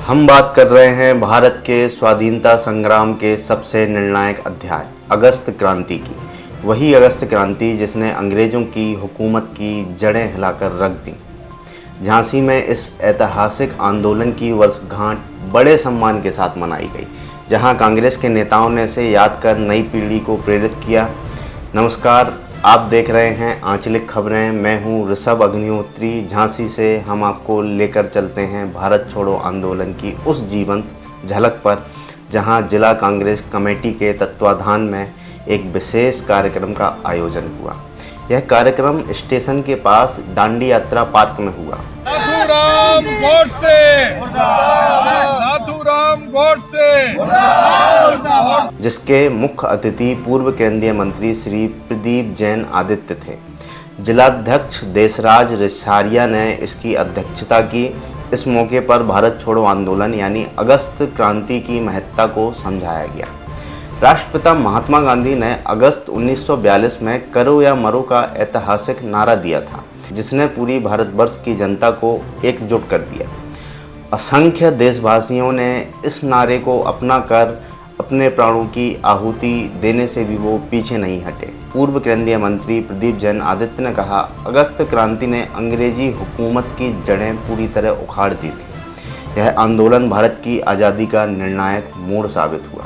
हम बात कर रहे हैं भारत के स्वाधीनता संग्राम के सबसे निर्णायक अध्याय अगस्त क्रांति की। वही अगस्त क्रांति जिसने अंग्रेज़ों की हुकूमत की जड़ें हिलाकर रख दी। झांसी में इस ऐतिहासिक आंदोलन की वर्षगांठ बड़े सम्मान के साथ मनाई गई, जहां कांग्रेस के नेताओं ने इसे याद कर नई पीढ़ी को प्रेरित किया। नमस्कार, आप देख रहे हैं आंचलिक खबरें। मैं हूं ऋषभ अग्निहोत्री। झांसी से हम आपको लेकर चलते हैं भारत छोड़ो आंदोलन की उस जीवंत झलक पर, जहां जिला कांग्रेस कमेटी के तत्वाधान में एक विशेष कार्यक्रम का आयोजन हुआ। यह कार्यक्रम स्टेशन के पास डांडी यात्रा पार्क में हुआ। नाथूराम गोडसे जिसके मुख्य अतिथि पूर्व केंद्रीय मंत्री श्री प्रदीप जैन आदित्य थे। जिलाध्यक्ष देशराज रिछारिया ने इसकी अध्यक्षता की। इस मौके पर भारत छोड़ो आंदोलन यानी अगस्त क्रांति की महत्ता को समझाया गया। राष्ट्रपिता महात्मा गांधी ने अगस्त 1942 में करो या मरो का ऐतिहासिक नारा दिया था, जिसने पूरी भारतवर्ष की जनता को एकजुट कर दिया। असंख्य देशवासियों ने इस नारे को अपना कर अपने प्राणों की आहुति देने से भी वो पीछे नहीं हटे। पूर्व केंद्रीय मंत्री प्रदीप जैन आदित्य ने कहा, अगस्त क्रांति ने अंग्रेजी हुकूमत की जड़ें पूरी तरह उखाड़ दी थी। यह आंदोलन भारत की आज़ादी का निर्णायक मोड़ साबित हुआ।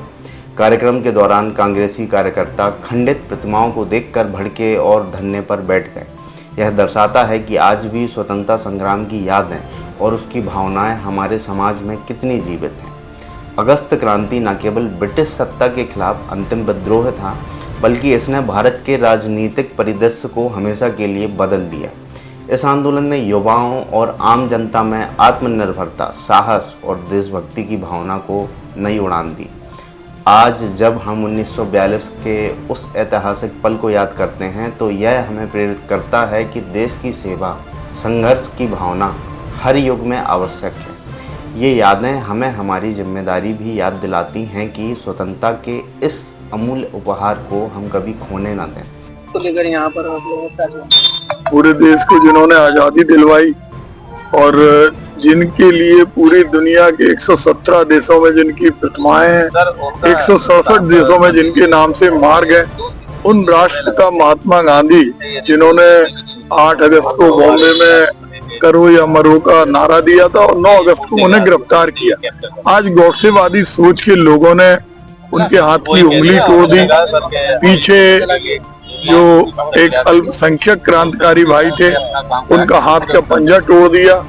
कार्यक्रम के दौरान कांग्रेसी कार्यकर्ता खंडित प्रतिमाओं को देखकर भड़के और धरने पर बैठ गए। यह दर्शाता है कि आज भी स्वतंत्रता संग्राम की यादें और उसकी भावनाएं हमारे समाज में कितनी जीवित हैं। अगस्त क्रांति न केवल ब्रिटिश सत्ता के खिलाफ अंतिम विद्रोह था, बल्कि इसने भारत के राजनीतिक परिदृश्य को हमेशा के लिए बदल दिया। इस आंदोलन ने युवाओं और आम जनता में आत्मनिर्भरता, साहस और देशभक्ति की भावना को नई उड़ान दी। आज जब हम 1942 के उस ऐतिहासिक पल को याद करते हैं, तो यह हमें प्रेरित करता है कि देश की सेवा, संघर्ष की भावना हर युग में आवश्यक है। ये यादें हमें हमारी जिम्मेदारी भी याद दिलाती हैं कि स्वतंत्रता के इस अमूल्य उपहार को हम कभी खोने न दें। तो लेकर यहाँ पर पूरे देश को जिन्होंने आजादी दिलवाई और जिनके लिए पूरी दुनिया के 117 देशों में जिनकी प्रतिमाएं हैं, 167 देशों में जिनके नाम से मार्ग है, उन राष्ट्रपिता महात्मा गांधी जिन्होंने 8 अगस्त को बॉम्बे में करो या मरो का नारा दिया था और 9 अगस्त को उन्हें गिरफ्तार किया। आज गौडसेवादी सोच के लोगों ने उनके हाथ की उंगली तोड़ दी। पीछे जो एक अल्पसंख्यक क्रांतिकारी भाई थे, उनका हाथ का पंजा तोड़ दिया,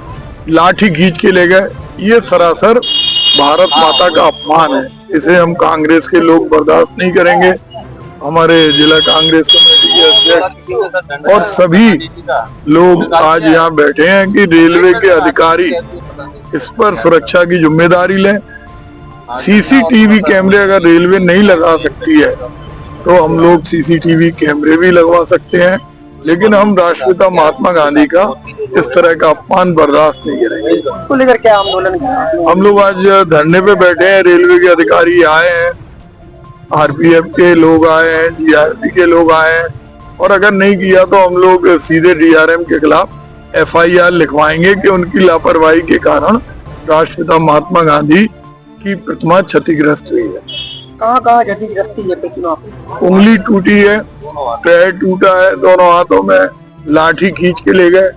लाठी खींच के ले गए। ये सरासर भारत माता का अपमान है। इसे हम कांग्रेस के लोग बर्दाश्त नहीं करेंगे। हमारे जिला कांग्रेस कमेटी के अध्यक्ष और सभी लोग आज यहाँ बैठे हैं कि रेलवे के अधिकारी इस पर सुरक्षा की जिम्मेदारी लें। सीसीटीवी कैमरे अगर रेलवे नहीं लगा सकती है तो हम लोग सीसीटीवी कैमरे भी लगवा सकते हैं, लेकिन हम राष्ट्रपिता महात्मा गांधी का इस तरह का अपमान बर्दाश्त नहीं करेंगे। तो लेकर क्या आंदोलन किया? हम लोग आज धरने पे बैठे हैं। रेलवे के अधिकारी आए हैं, आरपीएफ के लोग आए हैं, जीआरपी के लोग आए हैं, और अगर नहीं किया तो हम लोग सीधे डीआरएम के खिलाफ एफआईआर लिखवाएंगे कि उनकी लापरवाही के कारण राष्ट्रपिता महात्मा गांधी की प्रतिमा क्षतिग्रस्त हुई है। कहाँ क्षतिग्रस्त है प्रतिमा? उंगली टूटी है, पैर टूटा है, दोनों हाथों में लाठी खींच के ले गए।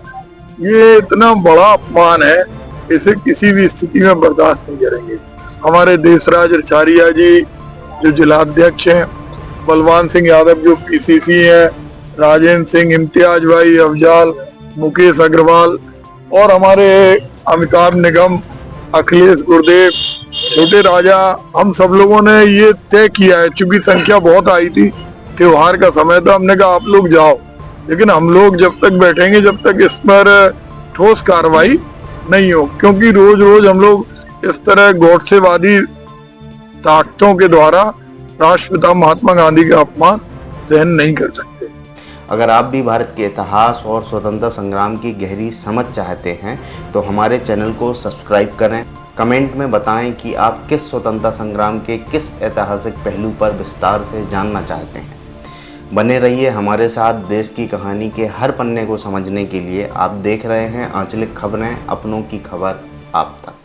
ये इतना बड़ा अपमान है, इसे किसी भी स्थिति में बर्दाश्त नहीं करेंगे। हमारे देशराज रिछारिया जी जो जिलाध्यक्ष हैं, बलवान सिंह यादव जो पीसीसी हैं, राजेंद्र सिंह, इम्तियाज भाई, अफजाल, मुकेश अग्रवाल और हमारे अमिताभ निगम, अखिलेश गुरुदेव, छोटे राजा, हम सब लोगों ने ये तय किया है। चूंकि संख्या बहुत आई थी, त्योहार का समय था, हमने कहा आप लोग जाओ, लेकिन हम लोग जब तक बैठेंगे जब तक इस पर ठोस कार्रवाई नहीं हो, क्योंकि रोज रोज हम लोग इस तरह गौडसेवादी ताकतों के द्वारा राष्ट्रपिता महात्मा गांधी का अपमान सहन नहीं कर सकते। अगर आप भी भारत के इतिहास और स्वतंत्रता संग्राम की गहरी समझ चाहते हैं तो हमारे चैनल को सब्सक्राइब करें। कमेंट में बताएं कि आप किस स्वतंत्रता संग्राम के किस ऐतिहासिक पहलू पर विस्तार से जानना चाहते हैं। बने रहिए हमारे साथ देश की कहानी के हर पन्ने को समझने के लिए। आप देख रहे हैं आंचलिक खबरें, अपनों की खबर आप